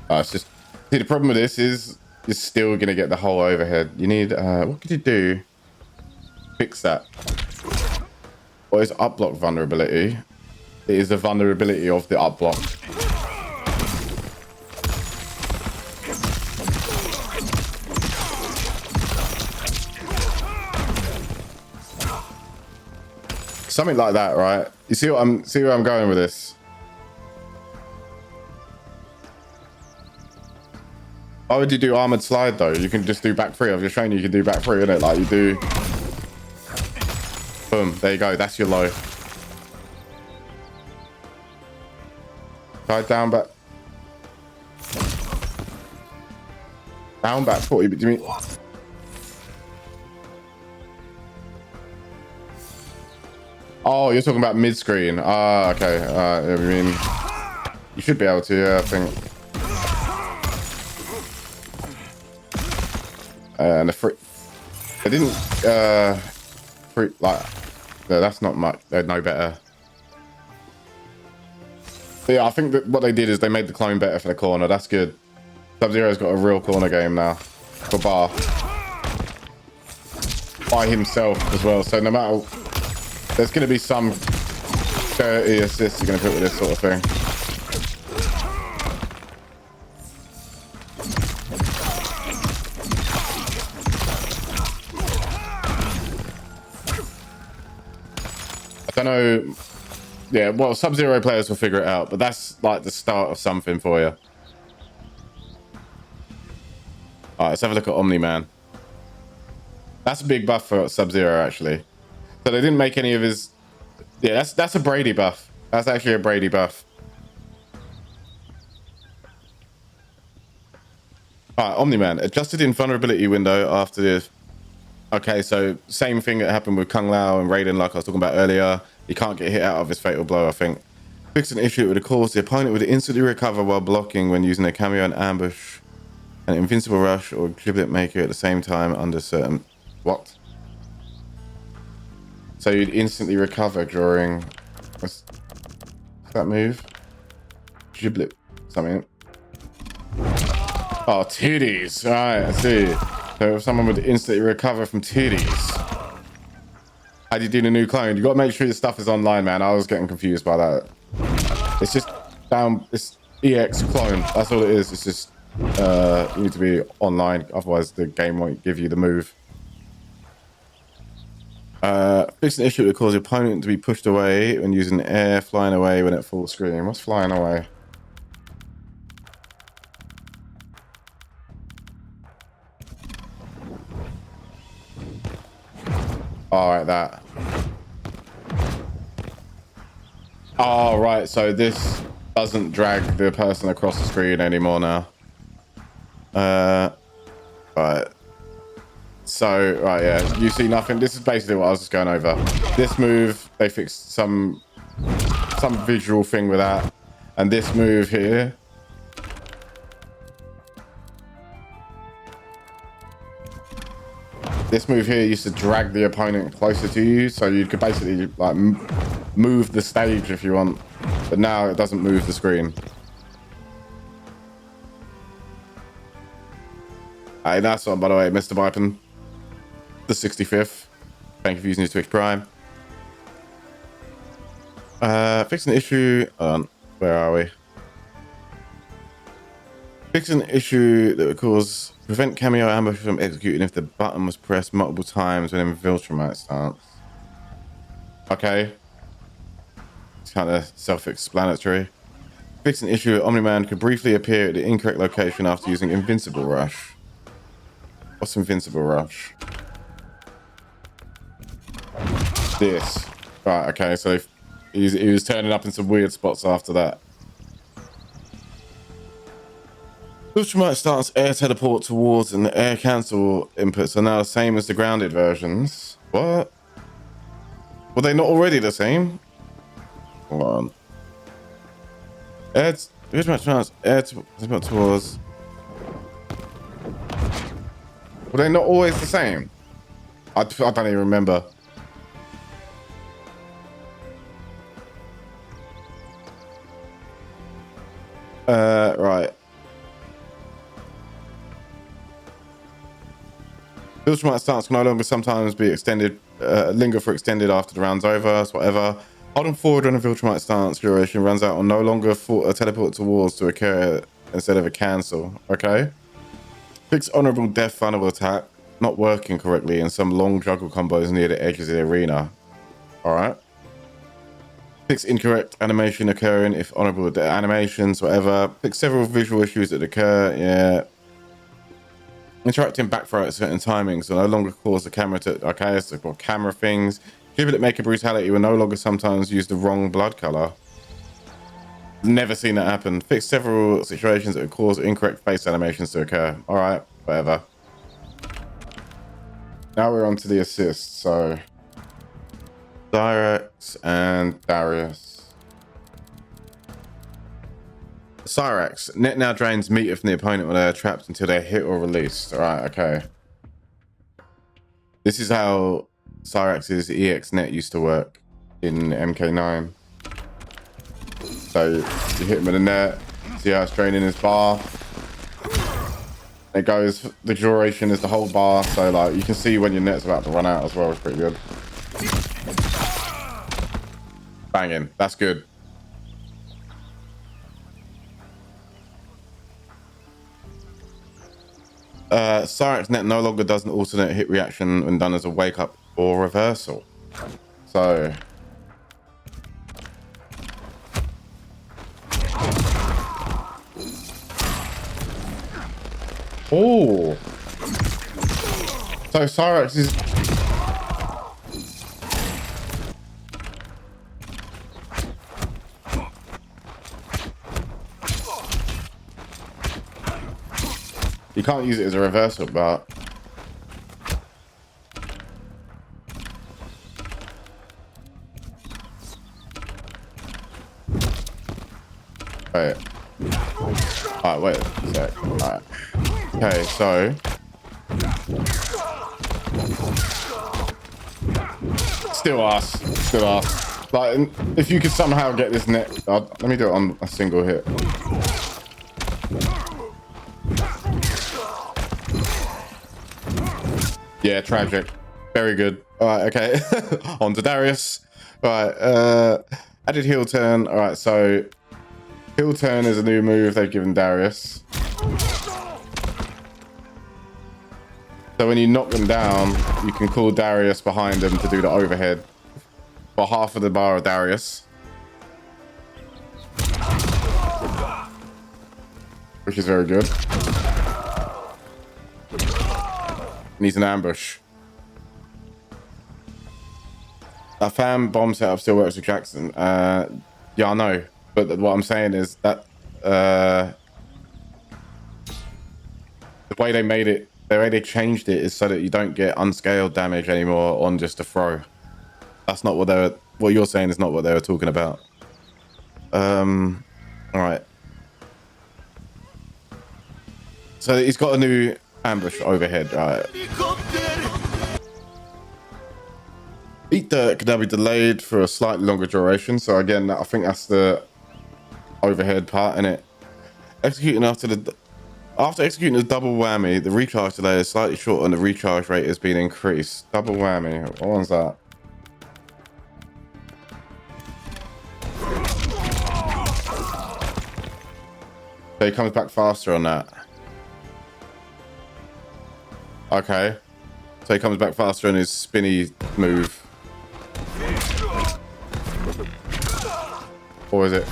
It's just, see, the problem with this is you're still gonna get the whole overhead. You need, what could you do? Fix that. What is up block vulnerability? It is the vulnerability of the up block. Something like that, right? You see where I'm going with this? Why would you do armored slide though? You can just do back three. I've just shown you can do back three, innit? Like you do. Boom. There you go. That's your low. Side down back. Down back 40. But do you mean? Oh, you're talking about mid screen. Ah, okay. I mean, you should be able to. Yeah, I think. And the free, they didn't free like. No, that's not much. They're no better. But yeah, I think that what they did is they made the clone better for the corner. That's good. Sub-Zero's got a real corner game now for Bar by himself as well. So no matter, there's going to be some dirty assists you're going to put with this sort of thing. I don't know. Yeah, well, Sub-Zero players will figure it out, but that's like the start of something for you. All right, let's have a look at Omni-Man. That's a big buff for Sub-Zero, actually. So they didn't make any of his... Yeah, that's a Brady buff. That's actually a Brady buff. All right, Omni-Man. Adjusted invulnerability window after this. Okay, so same thing that happened with Kung Lao and Raiden, like I was talking about earlier. He can't get hit out of his fatal blow, I think. Fix an issue with a cause. The opponent would instantly recover while blocking when using a cameo and ambush, an invincible rush, or giblet maker at the same time under certain... What? So you'd instantly recover during... What's that move? Giblet something. Oh, titties. Right, I see. So if someone would instantly recover from titties. How do you do the new clone? You got to make sure your stuff is online, man. I was getting confused by that. It's just down. It's EX clone. That's all it is. It's just you need to be online, otherwise the game won't give you the move. Fix an issue that causes your opponent to be pushed away when using air, flying away when at full screen. What's flying away? All right, that. Oh, right. So this doesn't drag the person across the screen anymore now. Right. So, right, yeah. You see nothing. This is basically what I was just going over. This move, they fixed some visual thing with that. And this move here. This move here used to drag the opponent closer to you, so you could basically like move the stage if you want, but now it doesn't move the screen. Hey, that's one, by the way, Mr. Bipin, the 65th. Thank you for using your Twitch Prime. Fix an issue. Where are we? Fix an issue that would cause prevent cameo ambush from executing if the button was pressed multiple times when in Viltrumite stance. Okay. It's kind of self-explanatory. Fix an issue. Omni-Man could briefly appear at the incorrect location after using Invincible Rush. What's Invincible Rush? This. Right, okay, so he was turning up in some weird spots after that. Ultramite starts air teleport towards and the air cancel inputs are now the same as the grounded versions. What? Were they not already the same? Hold on. Ultramite air teleport towards. Were they not always the same? I don't even remember. Right. Ultramite stance can no longer sometimes be extended, linger for extended after the round's over, so whatever. Holding forward when a Ultramite stance duration runs out on no longer a teleport towards to occur instead of a cancel. Okay. Fix honorable death vulnerable attack not working correctly in some long juggle combos near the edges of the arena. Alright. Fix incorrect animation occurring if honorable animations, whatever. Fix several visual issues that occur. Yeah. Interacting backfire at certain timings will no longer cause the camera to... Okay, so for camera things. Giblet Maker Brutality will no longer sometimes use the wrong blood color. Never seen that happen. Fix several situations that would cause incorrect face animations to occur. Alright, whatever. Now we're on to the assists, so... Cyrax and Darrius. Cyrax. Net now drains meter from the opponent when they are trapped until they're hit or released. Alright, okay. This is how Cyrax's EX net used to work in MK9. So you hit him with a net, see how it's draining his bar. It goes, the duration is the whole bar, so like you can see when your net's about to run out as well. It's pretty good. Banging, that's good. Cyrax net no longer does an alternate hit reaction when done as a wake up or reversal. So oh, so Cyrax is you can't use it as a reversal, but wait. Alright, wait a sec. Alright. Okay, so still us. Like, if you could somehow get this net, let me do it on a single hit. Yeah, tragic. Very good. All right, okay. On to Darrius. All right, added heel turn. All right, so heel turn is a new move they've given Darrius. So when you knock them down, you can call Darrius behind them to do the overhead for half of the bar of Darrius. Which is very good. Needs an ambush. That fan bomb setup still works with Jackson. Yeah, I know. But what I'm saying is that the way they made it, the way they changed it is so that you don't get unscaled damage anymore on just a throw. That's not what they were, what you're saying is not what they were talking about. All right. So he's got a new ambush overhead, right? Eat Dirt can now be delayed for a slightly longer duration. So again, I think that's the overhead part in it. Executing after executing the double whammy, the recharge delay is slightly shorter and the recharge rate has been increased. Double whammy. What one's that? So he comes back faster on that. Okay. So he comes back faster on his spinny move. Or is it?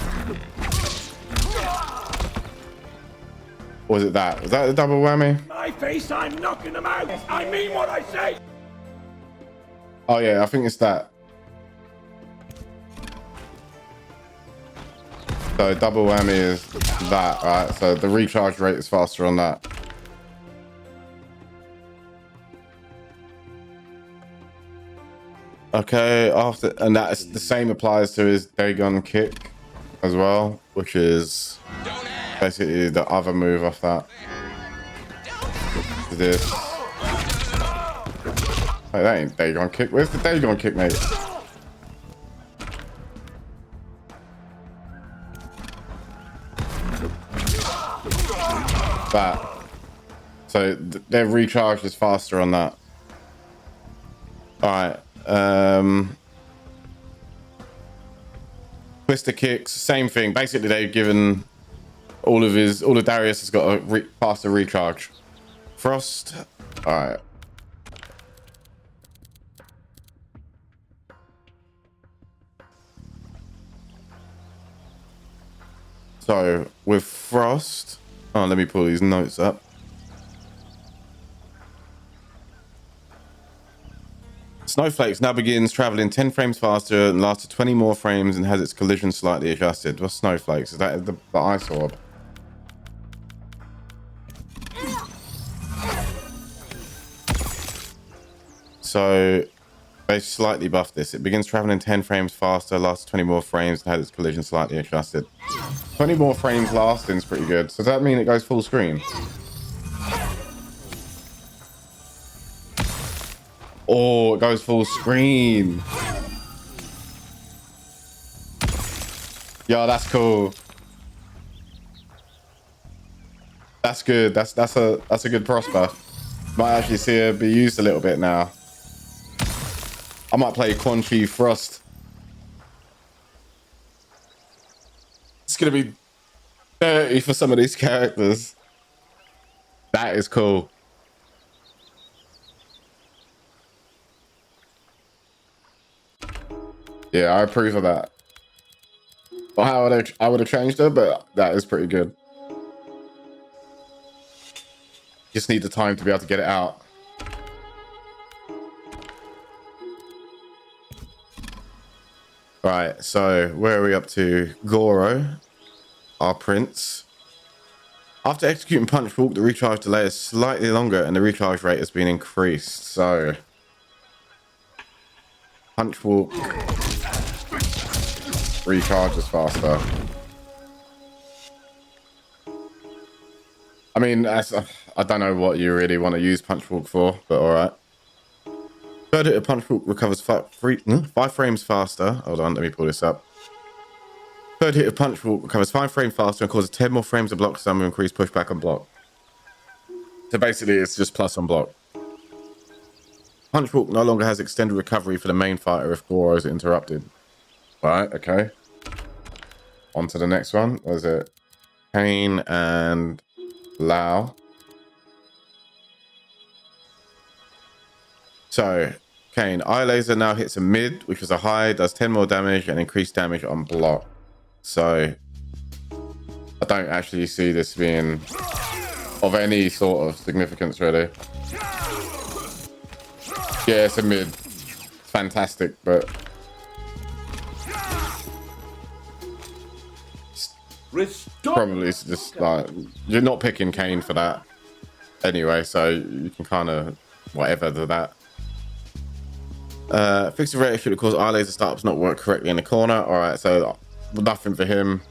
Or is it that? Was that the double whammy? My face, I'm knocking them out. I mean what I say. Oh yeah, I think it's that. So double whammy is that, right? So the recharge rate is faster on that. Okay, and that is the same applies to his Dagon kick as well, which is basically the other move off that. This. Hey, that ain't Dagon kick. Where's the Dagon kick, mate? That. So their recharge is faster on that. All right. Twister kicks, same thing. Basically, they've given all of Darrius has got a faster recharge. Frost. All right. So with Frost, oh, let me pull these notes up. Snowflakes now begins traveling 10 frames faster and lasts 20 more frames and has its collision slightly adjusted. What's Snowflakes? Is that the ice orb? So they slightly buffed this. It begins traveling 10 frames faster, lasts 20 more frames and has its collision slightly adjusted. 20 more frames lasting is pretty good. So does that mean it goes full screen? Oh, it goes full screen. Yo, that's cool. That's good. That's a good prosper. Might actually see it be used a little bit now. I might play Quan Chi Frost. It's gonna be dirty for some of these characters. That is cool. Yeah, I approve of that. Well, I would have changed her, but that is pretty good. Just need the time to be able to get it out. Right, so where are we up to? Goro, our prince. After executing Punch Walk, the recharge delay is slightly longer and the recharge rate has been increased. So, Punch Walk recharges faster. I mean, I don't know what you really want to use Punch Walk for, but all right. Third hit of Punch Walk recovers 5 frames faster. Hold on, let me pull this up. Third hit of Punch Walk recovers 5 frames faster and causes 10 more frames of block stun with increased pushback and block. So basically, it's just plus on block. Punch Walk no longer has extended recovery for the main fighter if Goro is interrupted. Right, okay. On to the next one. What is it? Kane and Lao. So, Kane, Eye Laser now hits a mid, which was a high, does 10 more damage and increased damage on block. So, I don't actually see this being of any sort of significance, really. Yeah, it's a mid. It's fantastic, but... probably it's just like... You're not picking Kane for that anyway, so you can kind of... whatever to that. Fixed rate should have caused eye laser startups not work correctly in the corner. Alright, so nothing for him.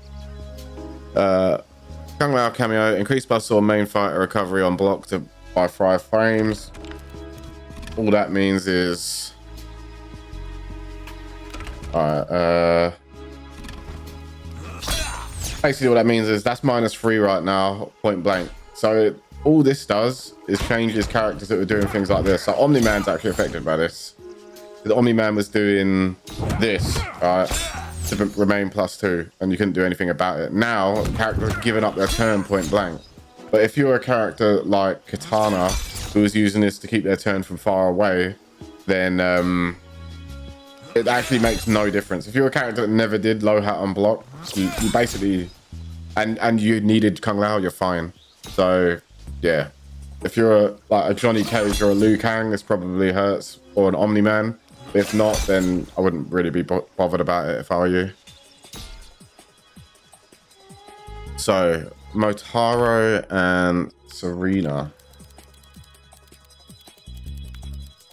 Kung Lao cameo, increased buzzsaw main fighter recovery on block by 5 frames. All that means is Alright, basically what that means is that's -3 right now, point blank. So all this does is changes characters that were doing things like this. So Omni-Man's actually affected by this. The Omni-Man was doing this, right, to remain +2, and you couldn't do anything about it. Now, characters have given up their turn point blank. But if you're a character like Kitana, who was using this to keep their turn from far away, then it actually makes no difference. If you're a character that never did low hat on block, you basically, and you needed Kung Lao, you're fine. So yeah, if you're like a Johnny Cage or a Liu Kang, this probably hurts, or an Omni-Man. If not, then I wouldn't really be bothered about it if I were you. So Motaro and Sareena.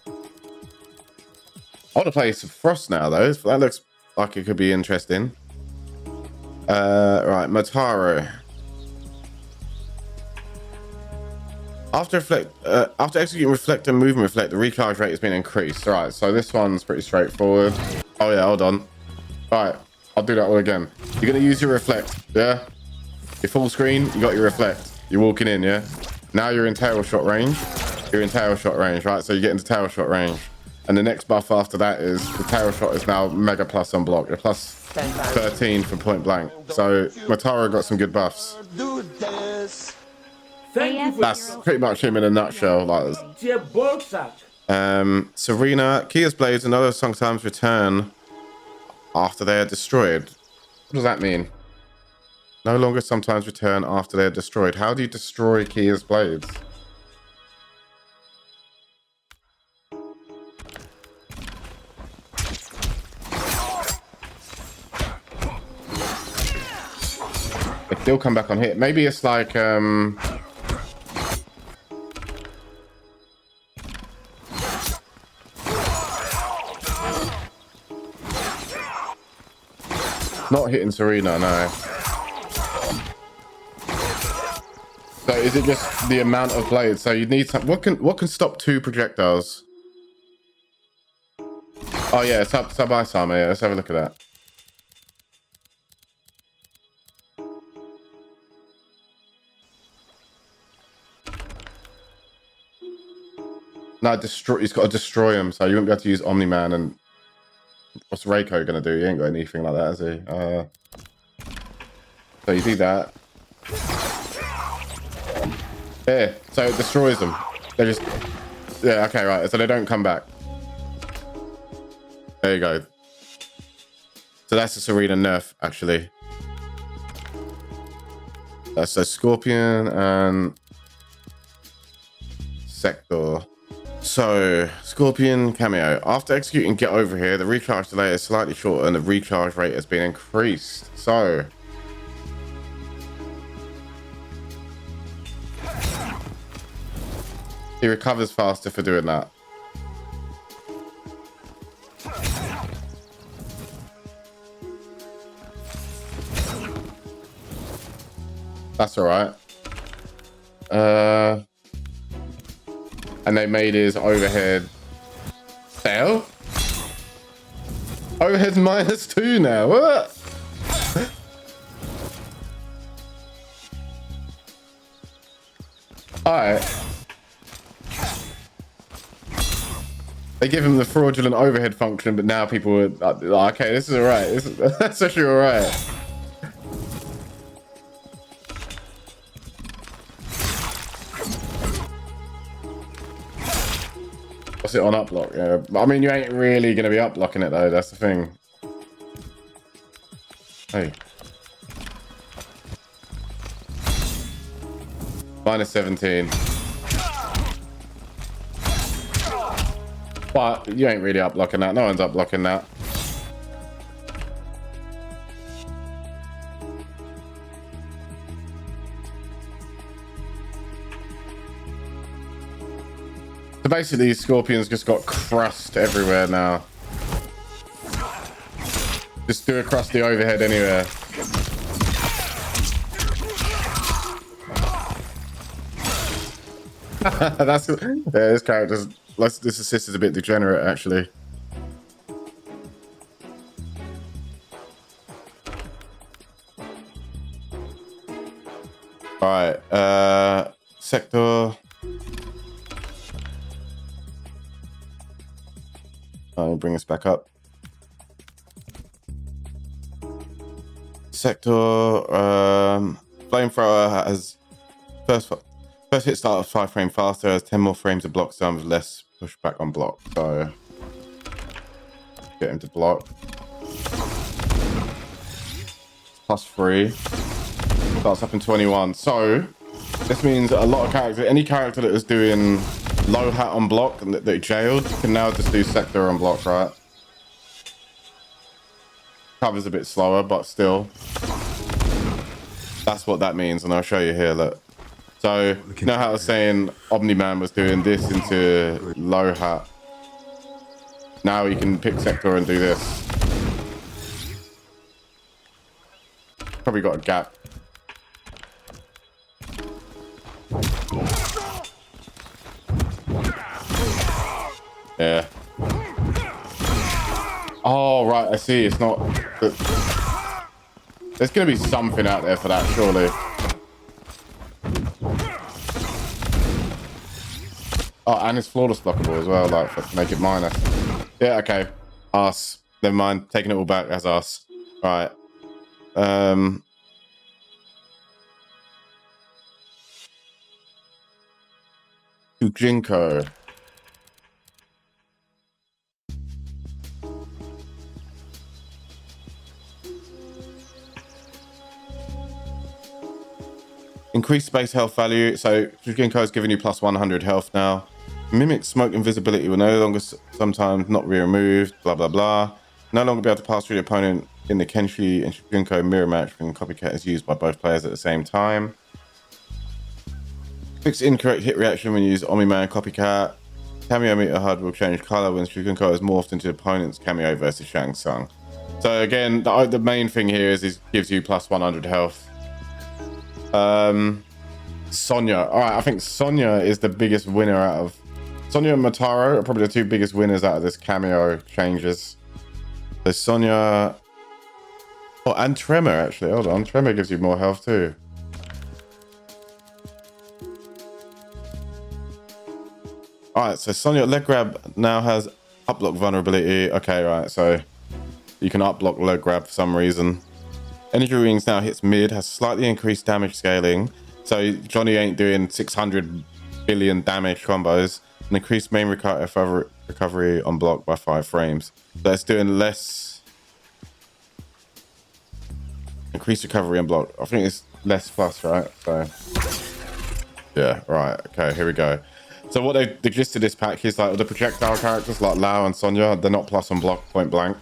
I want to play some Frost now, though. That looks like it could be interesting. Right, Motaro. After executing Reflect and Movement Reflect, the recharge rate has been increased. All right, so this one's pretty straightforward. Oh yeah, hold on. All right, I'll do that all again. You're gonna use your Reflect, yeah? Your full screen, you got your Reflect. You're walking in, yeah? Now you're in tail shot range. You're in tail shot range, right? So you get into tail shot range. And the next buff after that is the tail shot is now mega plus on block. You're plus 13 for point blank. So Motaro got some good buffs. That's pretty much him in a nutshell. Like Sareena, Kia's blades and others sometimes return after they are destroyed. What does that mean? No longer sometimes return after they're destroyed. How do you destroy Kia's blades? They still come back on hit. Maybe it's like not hitting Sareena, no. So is it just the amount of blades? So you need some. What can stop 2 projectiles? Oh yeah, sub ice armor. Yeah, let's have a look at that. No, destroy. He's got to destroy him, so you won't be able to use Omni-Man. And what's Reiko gonna do? He ain't got anything like that, has he? So you do that. Yeah, so it destroys them. They just, yeah, okay, right. So they don't come back. There you go. So that's a Sareena nerf, actually. That's a Scorpion and Sektor. So Scorpion cameo. After executing Get Over Here, the recharge delay is slightly shorter and the recharge rate has been increased. So he recovers faster for doing that. That's all right. And they made his overhead fail. Overhead's -2 now. What? All right. They give him the fraudulent overhead function, but now people are like, okay, this is all right. That's actually all right. What's it on up block? Yeah, I mean, you ain't really gonna be up blocking it though. That's the thing. Hey, -17. But you ain't really up blocking that. No one's up blocking that. So basically, Scorpion's just got crust everywhere now. Just do a crusty overhead anywhere. That's yeah. This character's this assist is a bit degenerate, actually. All right. Sektor. I'll bring us back up. Sektor. Flamethrower has first hit start of 5 frames faster, has 10 more frames of block time with less pushback on block. So get him to block. +3. Starts up in 21. So this means a lot of characters, any character that was doing low hat on block and that jailed can now just do Sektor on block, right? Cover's a bit slower, but still. That's what that means, and I'll show you here, look. So, you know how I was saying Omni-Man was doing this into low hat? Now you can pick Sektor and do this. Probably got a gap. Yeah. Oh, right, I see. It's not... There's going to be something out there for that, surely. Oh, and it's flawless blockable as well, like, to make it minus. Yeah, okay. Us. Never mind. Taking it all back as us. Right. Shujinko. Increased base health value. So Shujinko is giving you plus 100 health now. Mimic smoke invisibility will no longer sometimes not be removed. Blah blah blah. No longer be able to pass through the opponent in the Kenshi and Shujinko mirror match when copycat is used by both players at the same time. Fix incorrect hit reaction when you use Omni-Man copycat. Cameo meter HUD will change color when Shujinko is morphed into the opponent's cameo versus Shang Tsung. So again, the main thing here is it gives you plus 100 health. Sonya. All right, I think Sonya is the biggest winner out of... Sonya and Motaro are probably the 2 biggest winners out of this cameo changes. So Sonya... Oh, and Tremor, actually. Hold on. Tremor gives you more health, too. All right, so Sonya leg grab now has up block vulnerability. Okay, right, so you can up block leg grab for some reason. Energy Rings now hits mid, has slightly increased damage scaling. So Johnny ain't doing 600 billion damage combos. And increased main recovery on block by 5 frames. So it's doing less. Increased recovery on block. I think it's less plus, right? So yeah, right. Okay, here we go. So what the gist of this pack is like the projectile characters like Lao and Sonya, they're not plus on block point blank.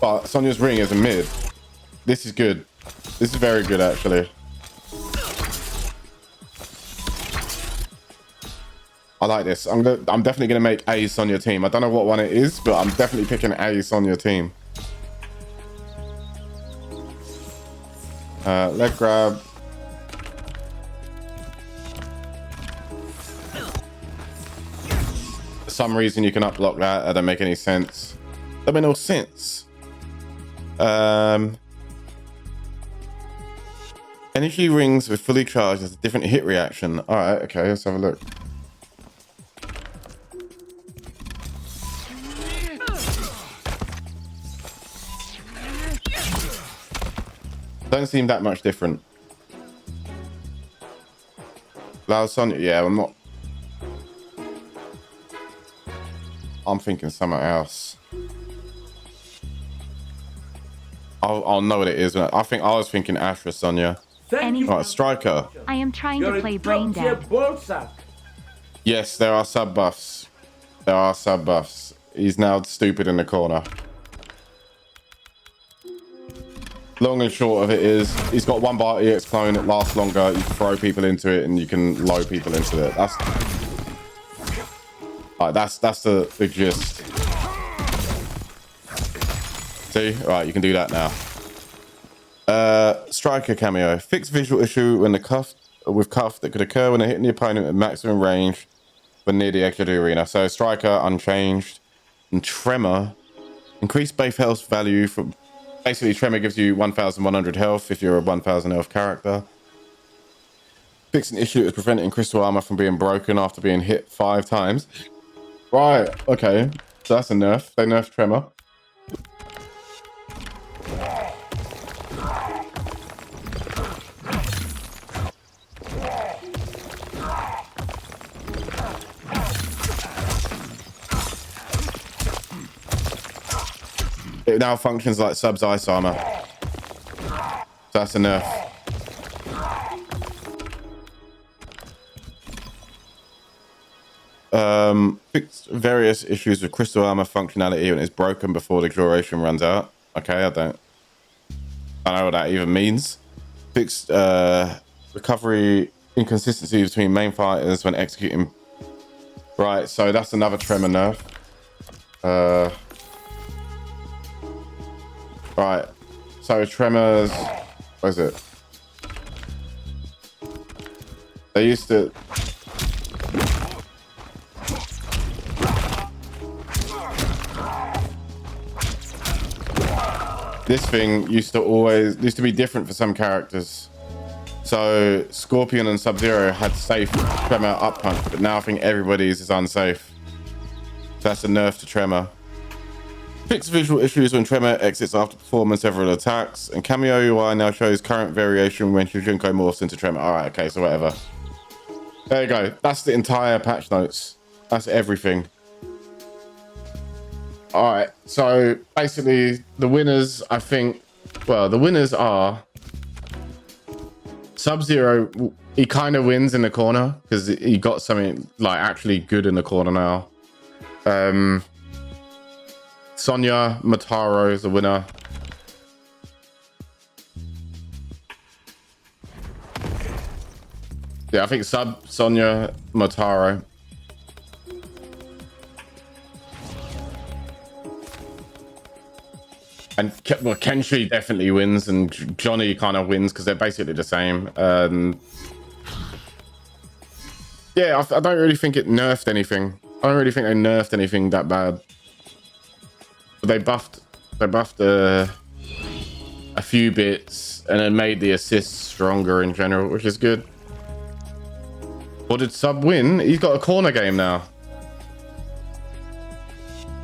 But Sonya's ring is a mid. This is good. This is very good, actually. I like this. I'm definitely gonna make a Sonya team. I don't know what one it is, but I'm definitely picking a Sonya team. Leg grab. For some reason you can up block that. That don't make any sense. That made no sense. Energy rings with fully charged has a different hit reaction. All right, okay, let's have a look. Don't seem that much different. Lao Sonya, yeah, I'm thinking something else. I'll know what it is. I was thinking Astra Sonya. Right, Stryker. I am trying to play brain dead. Yes, there are sub buffs. There are sub buffs. He's now stupid in the corner. Long and short of it is, he's got 1 bar EX clone. It lasts longer. You can throw people into it, and you can low people into it. That's the gist. See, all right, you can do that now. Stryker cameo. Fixed visual issue when the cuff that could occur when they're hitting the opponent at maximum range when near the edge of the arena. So Stryker unchanged, and Tremor increased base health value from basically Tremor gives you 1,100 health if you're a 1,000 health character. Fix an issue that was preventing crystal armor from being broken after being hit 5 times. Right, okay. So that's a nerf. They nerfed Tremor. It now functions like Sub's ice armor. So that's a nerf. Fixed various issues with crystal armor functionality when it's broken before the duration runs out. Okay, I don't know what that even means. Fixed recovery inconsistency between main fighters when executing. Right, so that's another Tremor nerf. Right, so Tremors, what is it? They used to. This thing used to be different for some characters. So Scorpion and Sub-Zero had safe Tremor up punch, but now I think everybody's is unsafe. So that's a nerf to Tremor. Fix visual issues when Tremor exits after performing several attacks, and Cameo UI now shows current variation when Shujinko morphs into Tremor. All right, okay, so whatever. There you go. That's the entire patch notes. That's everything. All right, so basically the winners, I think, well, the winners are Sub-Zero. He kind of wins in the corner because he got something like actually good in the corner now. Sonya, Motaro is the winner. Yeah, I think Sonya, Motaro. And well, Kenshi definitely wins, and Johnny kind of wins because they're basically the same. Yeah, I don't really think it nerfed anything. I don't really think they nerfed anything that bad. But they buffed a few bits and then made the assists stronger in general, which is good. What did Sub win? He's got a corner game now.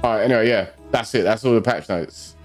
All right, anyway, yeah, that's it. That's all the patch notes.